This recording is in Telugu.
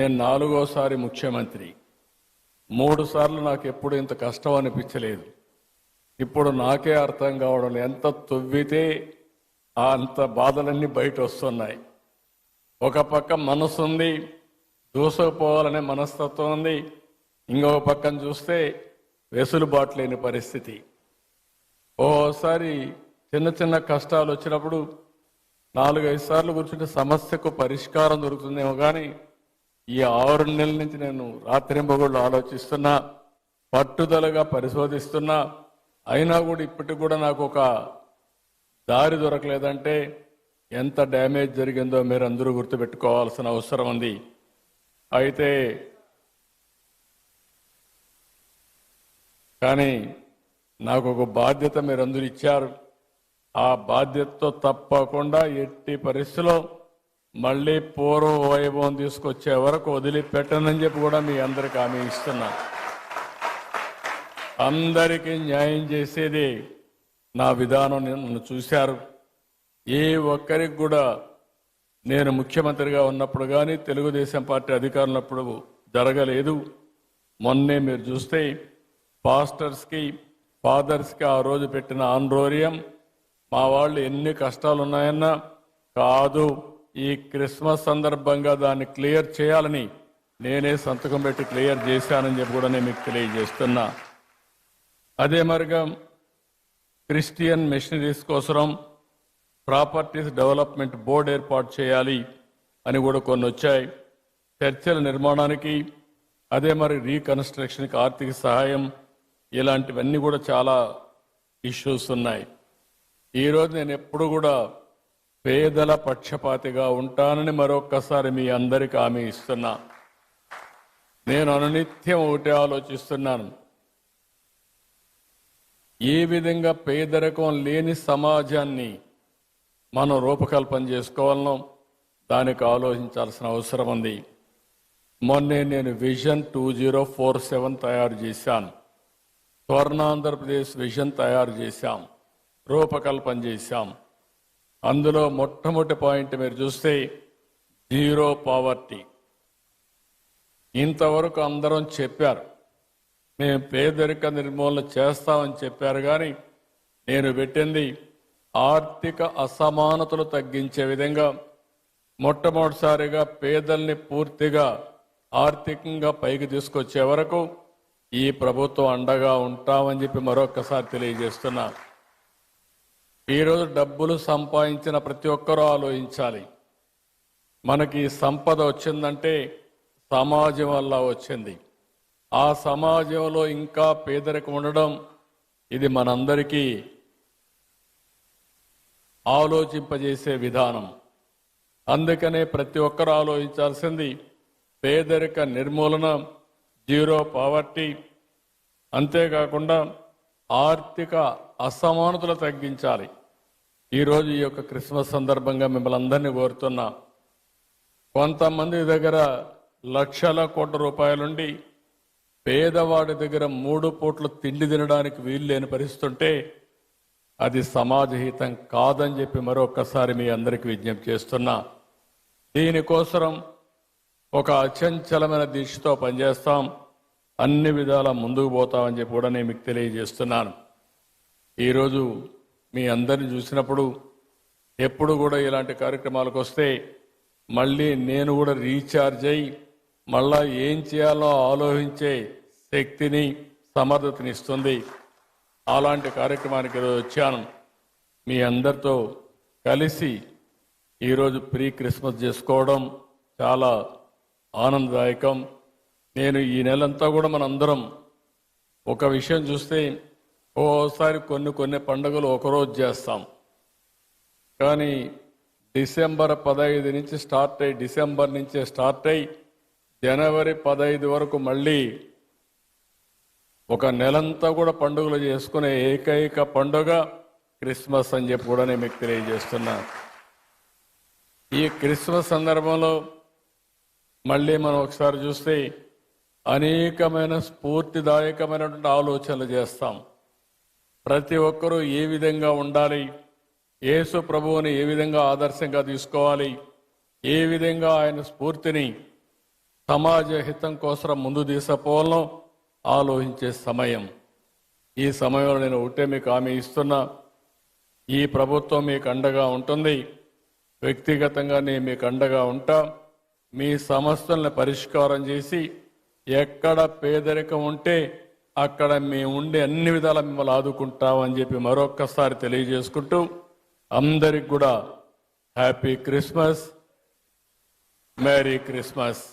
నేను 4వ సారి ముఖ్యమంత్రి. 3 సార్లు నాకు ఎప్పుడు ఇంత కష్టం అనిపించలేదు. ఇప్పుడు నాకే అర్థం కావడం ఎంత తొవ్వితే అంత బాధలన్నీ బయట వస్తున్నాయి. ఒక పక్క మనసు ఉంది, దూసుకుపోవాలనే మనస్తత్వం ఉంది. ఇంకొక పక్కన చూస్తే వెసులుబాటు లేని పరిస్థితి. ఓసారి చిన్న చిన్న కష్టాలు వచ్చినప్పుడు 4-5 సార్లు కూర్చుంటే సమస్యకు పరిష్కారం దొరుకుతుందేమో కానీ ఈ 6 నెలల నుంచి నేను రాత్రింబగళ్ళు ఆలోచిస్తున్నా, పట్టుదలగా పరిశోధిస్తున్నా. అయినా కూడా ఇప్పటికి కూడా నాకు ఒక దారి దొరకలేదంటే ఎంత డ్యామేజ్ జరిగిందో మీరు అందరూ గుర్తుపెట్టుకోవాల్సిన అవసరం ఉంది. అయితే కానీ నాకు ఒక బాధ్యత మీరందరూ ఇచ్చారు. ఆ బాధ్యతతో తప్పకుండా ఎట్టి పరిస్థితిలో మళ్ళీ పూర్వ వైభవం తీసుకొచ్చే వరకు వదిలిపెట్టనని చెప్పి కూడా మీ అందరికి హామీ ఇస్తున్నా. అందరికీ న్యాయం చేసేది నా విధానం. నన్ను చూశారు. ఏ ఒక్కరికి కూడా నేను ముఖ్యమంత్రిగా ఉన్నప్పుడు కానీ తెలుగుదేశం పార్టీ అధికారులప్పుడు జరగలేదు. మొన్నే మీరు చూస్తే పాస్టర్స్కి ఫాదర్స్కి ఆ రోజు పెట్టిన ఆందోళన మా వాళ్ళు ఎన్ని కష్టాలు ఉన్నాయన్నా కాదు, ఈ క్రిస్మస్ సందర్భంగా దాన్ని క్లియర్ చేయాలని నేనే సంతకం పెట్టి క్లియర్ చేశానని చెప్పి కూడా నేను మీకు తెలియజేస్తున్నా. అదే మరిగా క్రిస్టియన్ మిషనరీస్ కోసం ప్రాపర్టీస్ డెవలప్మెంట్ బోర్డు ఏర్పాటు చేయాలి అని కూడా కొన్ని వచ్చాయి. చర్చల నిర్మాణానికి, అదే మరి రీకన్స్ట్రక్షన్కి ఆర్థిక సహాయం, ఇలాంటివన్నీ కూడా చాలా ఇష్యూస్ ఉన్నాయి. ఈరోజు నేను ఎప్పుడు కూడా పేదల పక్షపాతిగా ఉంటానని మరొక్కసారి మీ అందరికీ హామీ ఇస్తున్నా. నేను అనునిత్యం ఒకటే ఆలోచిస్తున్నాను, ఏ విధంగా పేదరికం లేని సమాజాన్ని మనం రూపకల్పన చేసుకోవాలనో దానికి ఆలోచించాల్సిన అవసరం ఉంది. మొన్నే నేను విజన్ 2047 తయారు చేశాను. స్వర్ణాంధ్రప్రదేశ్ విజన్ తయారు చేశాం, రూపకల్పన చేశాం. అందులో మొట్టమొదటి పాయింట్ మీరు చూస్తే జీరో పావర్టీ. ఇంతవరకు అందరం చెప్పారు మేము పేదరిక నిర్మూలన చేస్తామని చెప్పారు, కానీ నేను పెట్టింది ఆర్థిక అసమానతలు తగ్గించే విధంగా మొట్టమొదటిసారిగా పేదల్ని పూర్తిగా ఆర్థికంగా పైకి తీసుకొచ్చే వరకు ఈ ప్రభుత్వం అండగా ఉంటామని చెప్పి మరొకసారి తెలియజేస్తున్నా. ఈరోజు డబ్బులు సంపాదించిన ప్రతి ఒక్కరూ ఆలోచించాలి. మనకి సంపద వచ్చిందంటే సమాజం వల్ల వచ్చింది. ఆ సమాజంలో ఇంకా పేదరికం ఉండడం ఇది మనందరికీ ఆలోచింపజేసే విధానం. అందుకనే ప్రతి ఒక్కరూ ఆలోచించాల్సింది పేదరిక నిర్మూలన, జీరో పావర్టీ. అంతేకాకుండా ఆర్థిక అసమానతలు తగ్గించాలి. ఈరోజు ఈ యొక్క క్రిస్మస్ సందర్భంగా మిమ్మల్ని అందరినీ కోరుతున్నా, కొంతమంది దగ్గర లక్షల కోట్ల రూపాయలుండి పేదవాడి దగ్గర 3 పూట్ల తిండి తినడానికి వీలు లేని పరిస్థితి ఉంటే అది సమాజహితం కాదని చెప్పి మరొకసారి మీ అందరికీ విజ్ఞప్తి చేస్తున్నా. దీనికోసం ఒక అచంచలమైన దీక్షతో పనిచేస్తాం, అన్ని విధాల ముందుకు పోతామని చెప్పి కూడా నేను మీకు తెలియజేస్తున్నాను. ఈరోజు మీ అందరిని చూసినప్పుడు ఎప్పుడు కూడా ఇలాంటి కార్యక్రమాలకు వస్తే మళ్ళీ నేను కూడా రీఛార్జ్ అయ్యి మళ్ళా ఏం చేయాలో ఆలోచించే శక్తిని, సమర్థతని ఇస్తుంది. అలాంటి కార్యక్రమానికి ఈరోజు వచ్చాను. మీ అందరితో కలిసి ఈరోజు ప్రీ క్రిస్మస్ చేసుకోవడం చాలా ఆనందదాయకం. నేను ఈ నెలంతా కూడా మనందరం ఒక విషయం చూస్తే ఓసారి కొన్ని పండుగలు ఒకరోజు చేస్తాం, కానీ డిసెంబర్ 15 నుంచి స్టార్ట్ అయ్యి, డిసెంబర్ నుంచే స్టార్ట్ అయ్యి జనవరి 15 వరకు మళ్ళీ ఒక నెలంతా కూడా పండుగలు చేసుకునే ఏకైక పండుగ క్రిస్మస్ అని చెప్పి కూడా నేను మీకు తెలియజేస్తున్నా. ఈ క్రిస్మస్ సందర్భంలో మళ్ళీ మనం ఒకసారి చూస్తే అనేకమైన స్ఫూర్తిదాయకమైనటువంటి ఆలోచనలు చేస్తాం. ప్రతి ఒక్కరూ ఏ విధంగా ఉండాలి, యేసు ప్రభువుని ఏ విధంగా ఆదర్శంగా తీసుకోవాలి, ఏ విధంగా ఆయన స్ఫూర్తిని సమాజ హితం కోసం ముందు తీసుకుపోవాలను ఆలోచించే సమయం. ఈ సమయంలో నేను ఒకటే మీకు హామీ ఇస్తున్నా, ఈ ప్రభుత్వం మీకు అండగా ఉంటుంది. వ్యక్తిగతంగా నేను మీకు అండగా ఉంటా. మీ సమస్యలను పరిష్కారం చేసి ఎక్కడ పేదరికం ఉంటే అక్కడ మేము ఉండి అన్ని విధాలా మిమ్మల్ని ఆదుకుంటామని చెప్పి మరొక్కసారి తెలియజేసుకుంటూ అందరికి కూడా హ్యాపీ క్రిస్మస్, మేరీ క్రిస్మస్.